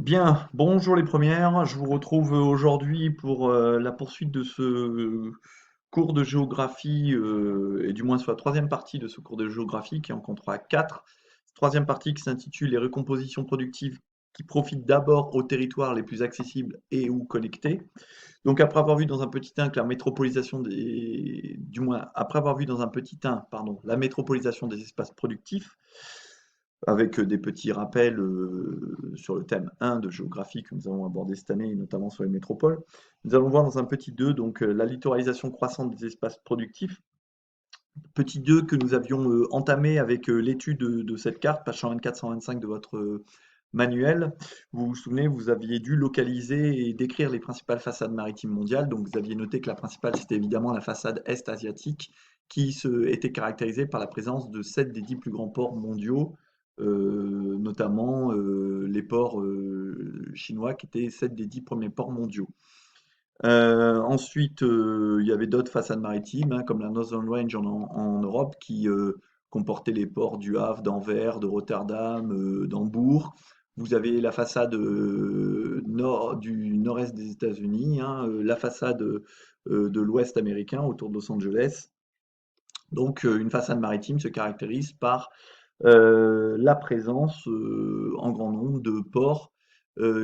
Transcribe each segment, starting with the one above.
Bien, bonjour les premières. Je vous retrouve aujourd'hui pour la poursuite de ce cours de géographie, et du moins sur la troisième partie de ce cours de géographie qui en comptera quatre. Troisième partie qui s'intitule Les recompositions productives qui profitent d'abord aux territoires les plus accessibles et ou connectés. Donc après avoir vu dans un petit 1 que la métropolisation du moins après avoir vu dans un petit 1, pardon, la métropolisation des espaces productifs, avec des petits rappels sur le thème 1 de géographie que nous allons aborder cette année, et notamment sur les métropoles. Nous allons voir dans un petit 2 donc la littoralisation croissante des espaces productifs. Petit 2 que nous avions entamé avec l'étude de cette carte, page 124-125 de votre manuel. Vous vous souvenez, vous aviez dû localiser et décrire les principales façades maritimes mondiales. Donc vous aviez noté que la principale, c'était évidemment la façade est-asiatique, qui était caractérisée par la présence de 7 des 10 plus grands ports mondiaux, notamment les ports chinois, qui étaient 7 des 10 premiers ports mondiaux. Ensuite, il y avait d'autres façades maritimes, hein, comme la Northern Range en Europe, qui comportait les ports du Havre, d'Anvers, de Rotterdam, d'Hambourg. Vous avez la façade du nord-est des États-Unis, hein, la façade de l'ouest américain autour de Los Angeles. Donc, une façade maritime se caractérise par la présence en grand nombre de ports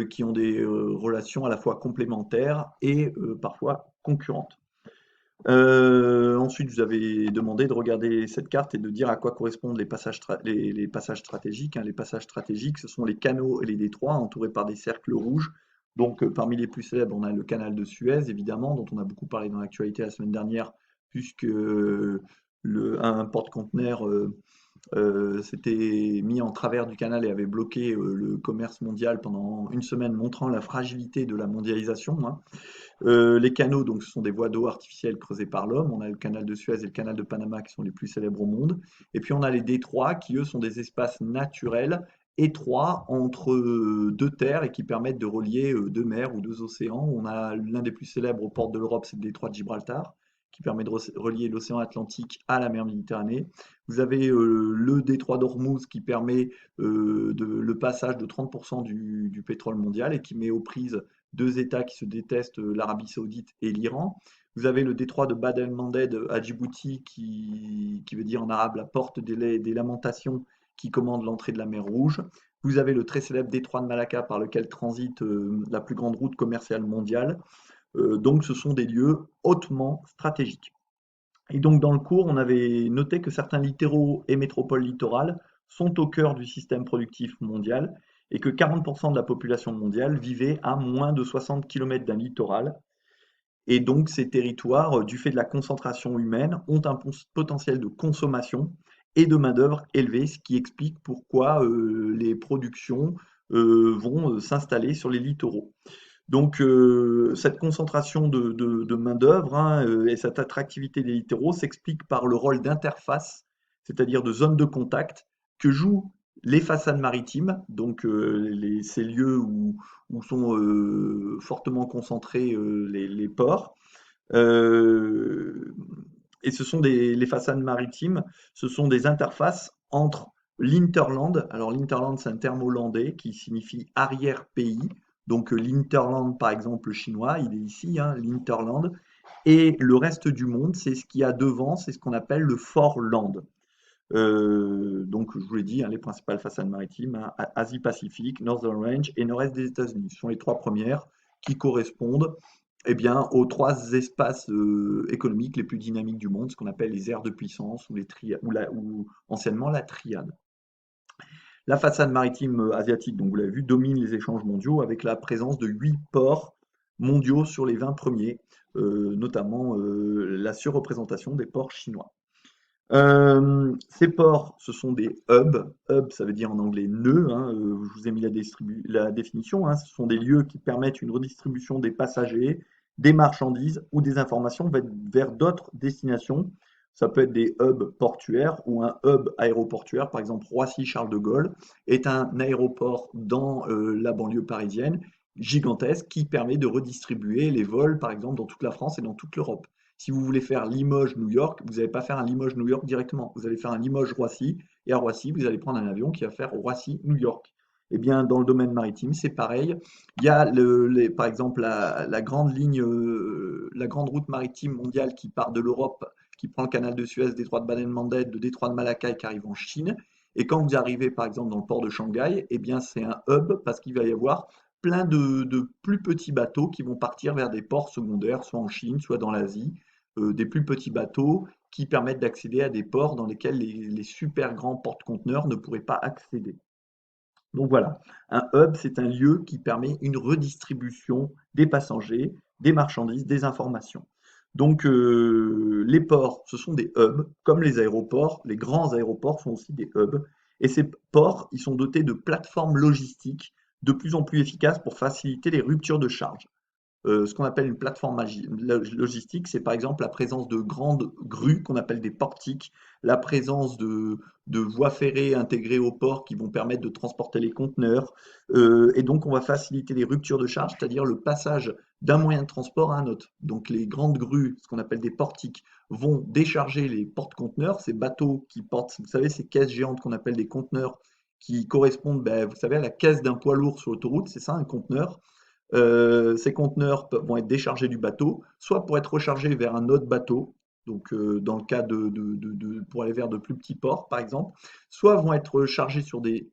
qui ont des relations à la fois complémentaires et parfois concurrentes. Ensuite, je vous avais demandé de regarder cette carte et de dire à quoi correspondent les passages stratégiques, hein. Les passages stratégiques, ce sont les canaux et les détroits entourés par des cercles rouges. Donc, parmi les plus célèbres, on a le canal de Suez, évidemment, dont on a beaucoup parlé dans l'actualité la semaine dernière, puisque un porte-conteneur s'était mis en travers du canal et avait bloqué le commerce mondial pendant une semaine, montrant la fragilité de la mondialisation, hein. Les canaux, donc, ce sont des voies d'eau artificielles creusées par l'homme. On a le canal de Suez et le canal de Panama qui sont les plus célèbres au monde. Et puis on a les détroits qui, eux, sont des espaces naturels étroits entre deux terres et qui permettent de relier deux mers ou deux océans. On a l'un des plus célèbres aux portes de l'Europe, c'est le détroit de Gibraltar, qui permet de relier l'océan Atlantique à la mer Méditerranée. Vous avez le détroit d'Ormuz qui permet le passage de 30% du pétrole mondial et qui met aux prises deux États qui se détestent, l'Arabie Saoudite et l'Iran. Vous avez le détroit de Bab el-Mandeb à Djibouti, qui veut dire en arabe la porte des lamentations, qui commande l'entrée de la mer Rouge. Vous avez le très célèbre détroit de Malacca par lequel transite la plus grande route commerciale mondiale. Donc ce sont des lieux hautement stratégiques. Et donc dans le cours, on avait noté que certains littoraux et métropoles littorales sont au cœur du système productif mondial et que 40% de la population mondiale vivait à moins de 60 km d'un littoral. Et donc ces territoires, du fait de la concentration humaine, ont un potentiel de consommation et de main-d'œuvre élevé, ce qui explique pourquoi les productions vont s'installer sur les littoraux. Donc, cette concentration de main-d'œuvre, hein, et cette attractivité des littoraux s'explique par le rôle d'interface, c'est-à-dire de zone de contact, que jouent les façades maritimes, donc ces lieux où sont fortement concentrés les ports. Euh, et les façades maritimes, ce sont des interfaces entre l'interland. Alors l'interland, c'est un terme hollandais qui signifie arrière-pays. Donc l'interland, par exemple, le chinois, il est ici, hein, l'interland. Et le reste du monde, c'est ce qu'il y a devant, c'est ce qu'on appelle le foreland. Donc, je vous l'ai dit, hein, les principales façades maritimes, hein, Asie-Pacifique, Northern Range et Nord-Est des États-Unis. Ce sont les trois premières qui correspondent, eh bien, aux trois espaces économiques les plus dynamiques du monde, ce qu'on appelle les aires de puissance ou anciennement la triade. La façade maritime asiatique, donc vous l'avez vu, domine les échanges mondiaux avec la présence de 8 ports mondiaux sur les 20 premiers, notamment la surreprésentation des ports chinois. Ces ports, ce sont des hubs. Hub, ça veut dire en anglais nœud, hein, je vous ai mis la définition, hein. Ce sont des lieux qui permettent une redistribution des passagers, des marchandises ou des informations vers d'autres destinations. Ça peut être des hubs portuaires ou un hub aéroportuaire. Par exemple, Roissy-Charles de Gaulle est un aéroport dans la banlieue parisienne gigantesque qui permet de redistribuer les vols, par exemple, dans toute la France et dans toute l'Europe. Si vous voulez faire Limoges-New York, vous n'allez pas faire un Limoges-New York directement. Vous allez faire un Limoges-Roissy, et à Roissy, vous allez prendre un avion qui va faire Roissy-New York. Eh bien, dans le domaine maritime, c'est pareil. Il y a par exemple la grande ligne, la grande route maritime mondiale qui part de l'Europe, qui prend le canal de Suez, détroit de Bab-el-Mandeb, le détroit de Malacca et qui arrive en Chine. Et quand vous arrivez par exemple dans le port de Shanghai, eh bien c'est un hub parce qu'il va y avoir plein de plus petits bateaux qui vont partir vers des ports secondaires, soit en Chine, soit dans l'Asie, des plus petits bateaux qui permettent d'accéder à des ports dans lesquels les super grands porte-conteneurs ne pourraient pas accéder. Donc voilà, un hub, c'est un lieu qui permet une redistribution des passagers, des marchandises, des informations. Donc les ports, ce sont des hubs, comme les aéroports, les grands aéroports sont aussi des hubs. Et ces ports, ils sont dotés de plateformes logistiques de plus en plus efficaces pour faciliter les ruptures de charge. Ce qu'on appelle une plateforme logistique, c'est par exemple la présence de grandes grues qu'on appelle des portiques, la présence de voies ferrées intégrées au port qui vont permettre de transporter les conteneurs. Et donc, on va faciliter les ruptures de charge, c'est-à-dire le passage d'un moyen de transport à un autre. Donc, les grandes grues, ce qu'on appelle des portiques, vont décharger les porte-conteneurs, ces bateaux qui portent, vous savez, ces caisses géantes qu'on appelle des conteneurs qui correspondent, ben, vous savez, à la caisse d'un poids lourd sur l'autoroute, c'est ça un conteneur. Ces conteneurs vont être déchargés du bateau, soit pour être rechargés vers un autre bateau, donc dans le cas pour aller vers de plus petits ports, par exemple, soit vont être chargés sur des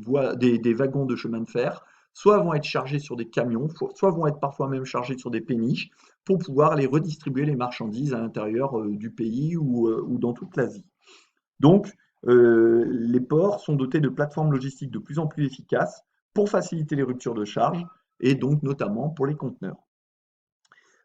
voies, des wagons de chemin de fer, soit vont être chargés sur des camions, soit vont être parfois même chargés sur des péniches pour pouvoir les redistribuer les marchandises à l'intérieur du pays ou dans toute l'Asie. Donc, les ports sont dotés de plateformes logistiques de plus en plus efficaces pour faciliter les ruptures de charge et donc notamment pour les conteneurs.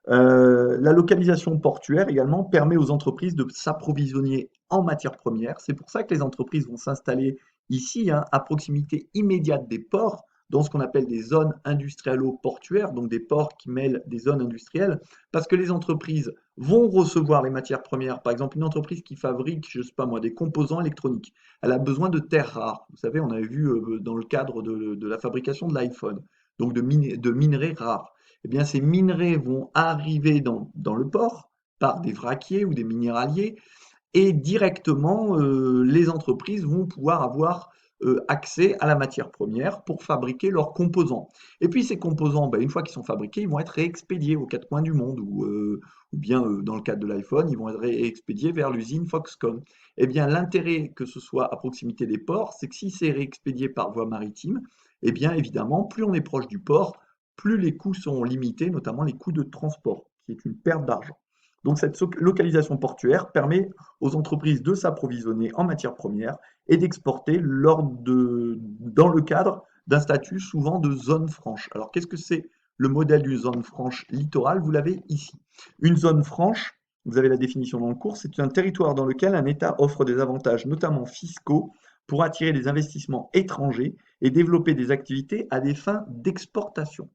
La localisation portuaire également permet aux entreprises de s'approvisionner en matières premières. C'est pour ça que les entreprises vont s'installer ici, hein, à proximité immédiate des ports, dans ce qu'on appelle des zones industrialo-portuaires, donc des ports qui mêlent des zones industrielles, parce que les entreprises vont recevoir les matières premières. Par exemple, une entreprise qui fabrique, je ne sais pas moi, des composants électroniques, elle a besoin de terres rares. Vous savez, on avait vu dans le cadre de la fabrication de l'iPhone, donc de minerais rares. Eh bien, ces minerais vont arriver dans le port par des vraquiers ou des minéraliers et directement, les entreprises vont pouvoir avoir accès à la matière première pour fabriquer leurs composants. Et puis ces composants, ben, une fois qu'ils sont fabriqués, ils vont être réexpédiés aux quatre coins du monde ou bien dans le cadre de l'iPhone, ils vont être réexpédiés vers l'usine Foxconn. Eh bien, l'intérêt que ce soit à proximité des ports, c'est que si c'est réexpédié par voie maritime, eh bien évidemment, plus on est proche du port, plus les coûts sont limités, notamment les coûts de transport, qui est une perte d'argent. Donc cette localisation portuaire permet aux entreprises de s'approvisionner en matières premières et d'exporter dans le cadre d'un statut souvent de zone franche. Alors qu'est-ce que c'est le modèle d'une zone franche littorale? Vous l'avez ici. Une zone franche, vous avez la définition dans le cours, c'est un territoire dans lequel un État offre des avantages, notamment fiscaux, pour attirer des investissements étrangers et développer des activités à des fins d'exportation.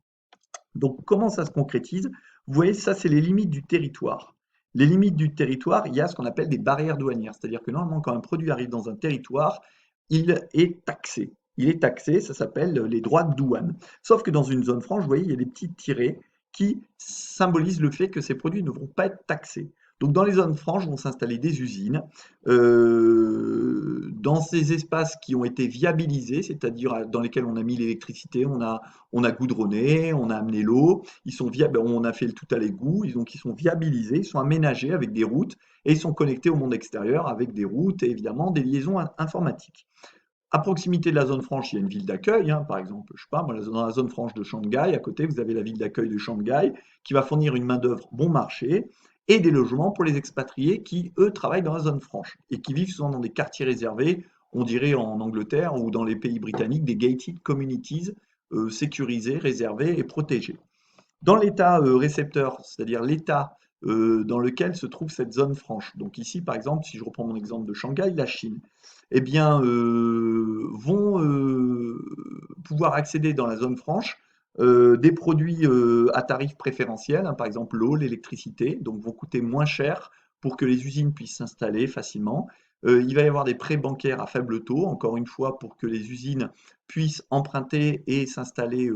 Donc, comment ça se concrétise? Vous voyez, ça, c'est les limites du territoire. Les limites du territoire, il y a ce qu'on appelle des barrières douanières. C'est-à-dire que normalement, quand un produit arrive dans un territoire, il est taxé. Il est taxé, ça s'appelle les droits de douane. Sauf que dans une zone franche, vous voyez, il y a des petits tirets qui symbolisent le fait que ces produits ne vont pas être taxés. Donc dans les zones franches vont s'installer des usines. Dans ces espaces qui ont été viabilisés, c'est-à-dire dans lesquels on a mis l'électricité, on a goudronné, on a amené l'eau, on a fait le tout à l'égout, donc ils sont viabilisés, ils sont aménagés avec des routes et ils sont connectés au monde extérieur avec des routes et évidemment des liaisons informatiques. À proximité de la zone franche, il y a une ville d'accueil, hein, par exemple, je sais pas, moi, dans la zone franche de Shanghai, à côté, vous avez la ville d'accueil de Shanghai qui va fournir une main-d'œuvre bon marché et des logements pour les expatriés qui, eux, travaillent dans la zone franche et qui vivent souvent dans des quartiers réservés, on dirait en Angleterre ou dans les pays britanniques, des gated communities sécurisés, réservés et protégés. Dans l'état récepteur, c'est-à-dire l'état dans lequel se trouve cette zone franche, donc ici par exemple, si je reprends mon exemple de Shanghai, la Chine, eh bien, vont pouvoir accéder dans la zone franche des produits à tarif préférentiel, hein, par exemple l'eau, l'électricité, donc vont coûter moins cher pour que les usines puissent s'installer facilement. Il va y avoir des prêts bancaires à faible taux, encore une fois, pour que les usines puissent emprunter et s'installer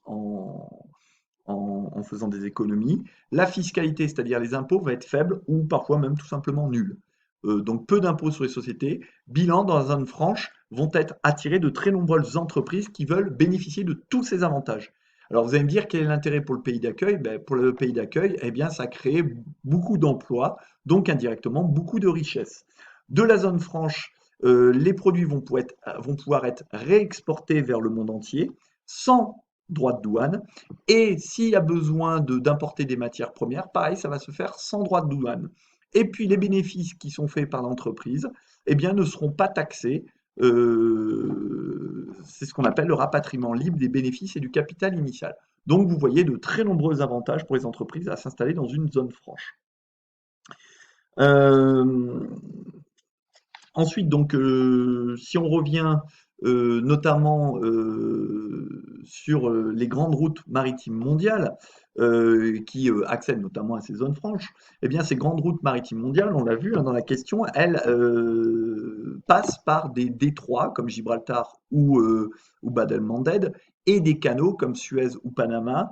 en faisant des économies. La fiscalité, c'est-à-dire les impôts, va être faible ou parfois même tout simplement nulle. donc peu d'impôts sur les sociétés. Bilan, dans la zone franche, vont être attirées de très nombreuses entreprises qui veulent bénéficier de tous ces avantages. Alors vous allez me dire quel est l'intérêt pour le pays d'accueil? Ben, pour le pays d'accueil, eh bien ça crée beaucoup d'emplois, donc indirectement beaucoup de richesses. De la zone franche, les produits vont pouvoir être réexportés vers le monde entier sans droit de douane. Et s'il y a besoin d'importer des matières premières, pareil, ça va se faire sans droit de douane. Et puis les bénéfices qui sont faits par l'entreprise, eh bien, ne seront pas taxés. C'est ce qu'on appelle le rapatriement libre des bénéfices et du capital initial. Donc vous voyez de très nombreux avantages pour les entreprises à s'installer dans une zone franche. Euh, Ensuite, donc, si on revient notamment sur les grandes routes maritimes mondiales qui accèdent notamment à ces zones franches, eh bien, ces grandes routes maritimes mondiales, on l'a vu hein, dans la question, elles passent par des détroits comme Gibraltar ou Bab el-Mandeb et des canaux comme Suez ou Panama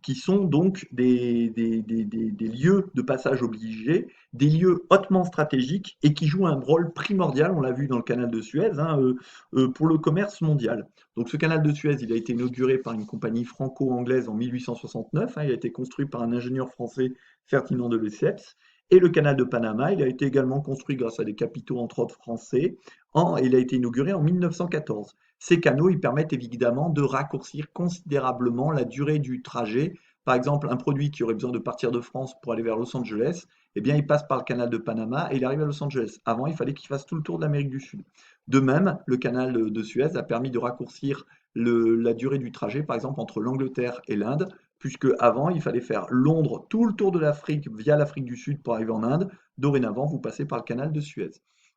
qui sont donc des lieux de passage obligés, des lieux hautement stratégiques et qui jouent un rôle primordial, on l'a vu dans le canal de Suez, hein, pour le commerce mondial. Donc ce canal de Suez, il a été inauguré par une compagnie franco-anglaise en 1869, hein, il a été construit par un ingénieur français, Ferdinand de Lesseps, et le canal de Panama, il a été également construit grâce à des capitaux entre autres français, il a été inauguré en 1914. Ces canaux, ils permettent évidemment de raccourcir considérablement la durée du trajet. Par exemple, un produit qui aurait besoin de partir de France pour aller vers Los Angeles, eh bien, il passe par le canal de Panama et il arrive à Los Angeles. Avant, il fallait qu'il fasse tout le tour de l'Amérique du Sud. De même, le canal de Suez a permis de raccourcir la durée du trajet, par exemple, entre l'Angleterre et l'Inde, puisque avant, il fallait faire Londres, tout le tour de l'Afrique via l'Afrique du Sud pour arriver en Inde. Dorénavant, vous passez par le canal de Suez.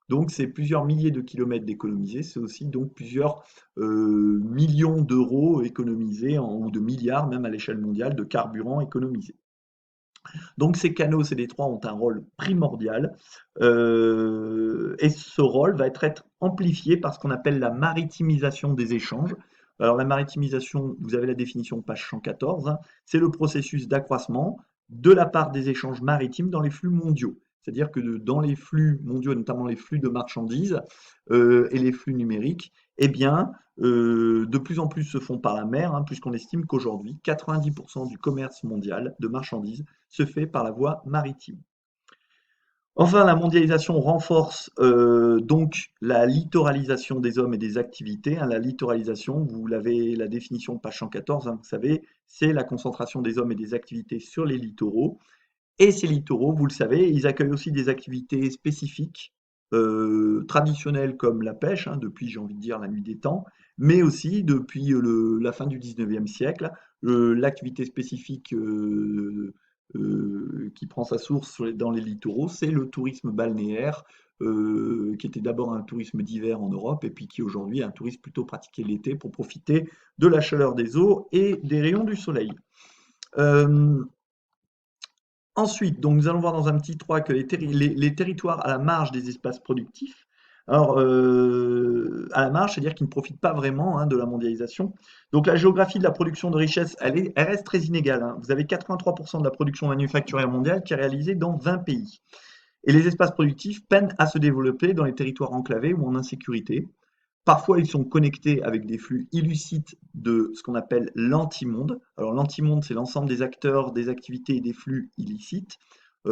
Donc, c'est plusieurs milliers de kilomètres d'économisés, c'est aussi donc plusieurs millions d'euros économisés, ou de milliards même à l'échelle mondiale, de carburant économisé. Donc ces canaux, ces détroits ont un rôle primordial et ce rôle va être amplifié par ce qu'on appelle la maritimisation des échanges. Alors la maritimisation, vous avez la définition page 114, hein, c'est le processus d'accroissement de la part des échanges maritimes dans les flux mondiaux. C'est-à-dire que dans les flux mondiaux, notamment les flux de marchandises et les flux numériques, eh bien, de plus en plus se font par la mer, hein, puisqu'on estime qu'aujourd'hui, 90% du commerce mondial de marchandises se fait par la voie maritime. Enfin, la mondialisation renforce donc la littoralisation des hommes et des activités, hein. La littoralisation, vous l'avez, la définition page 114, hein, vous savez, c'est la concentration des hommes et des activités sur les littoraux. Et ces littoraux, vous le savez, ils accueillent aussi des activités spécifiques, traditionnelles comme la pêche, hein, depuis, j'ai envie de dire, la nuit des temps, mais aussi depuis la fin du 19e siècle, l'activité spécifique qui prend sa source dans les littoraux, c'est le tourisme balnéaire, qui était d'abord un tourisme d'hiver en Europe et puis qui aujourd'hui est un tourisme plutôt pratiqué l'été pour profiter de la chaleur des eaux et des rayons du soleil. Euh, Ensuite, donc nous allons voir dans un petit 3 que les territoires à la marge des espaces productifs, alors à la marge, c'est-à-dire qu'ils ne profitent pas vraiment hein, de la mondialisation. Donc la géographie de la production de richesse, elle reste très inégale, hein. Vous avez 83% de la production manufacturière mondiale qui est réalisée dans 20 pays. Et les espaces productifs peinent à se développer dans les territoires enclavés ou en insécurité. Parfois, ils sont connectés avec des flux illicites de ce qu'on appelle l'antimonde. Alors, l'antimonde, c'est l'ensemble des acteurs, des activités et des flux illicites.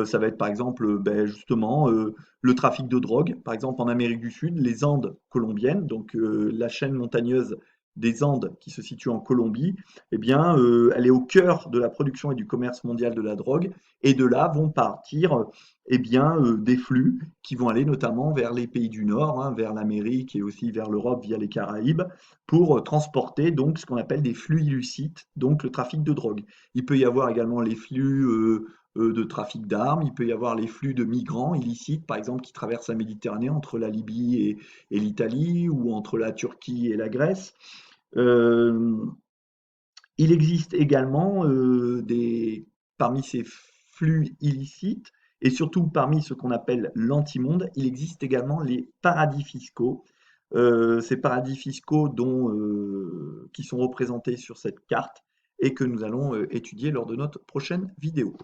Ça va être par exemple, ben, justement, le trafic de drogue. Par exemple, en Amérique du Sud, les Andes colombiennes, donc la chaîne montagneuse des Andes qui se situe en Colombie, eh bien, elle est au cœur de la production et du commerce mondial de la drogue. Et de là vont partir eh bien, des flux qui vont aller notamment vers les pays du Nord, hein, vers l'Amérique et aussi vers l'Europe via les Caraïbes, pour transporter donc ce qu'on appelle des flux illicites, donc le trafic de drogue. Il peut y avoir également les flux de trafic d'armes, il peut y avoir les flux de migrants illicites, par exemple, qui traversent la Méditerranée entre la Libye et l'Italie ou entre la Turquie et la Grèce. Euh, il existe également parmi ces flux illicites, et surtout parmi ce qu'on appelle l'antimonde, il existe également les paradis fiscaux. Ces paradis fiscaux qui sont représentés sur cette carte et que nous allons étudier lors de notre prochaine vidéo.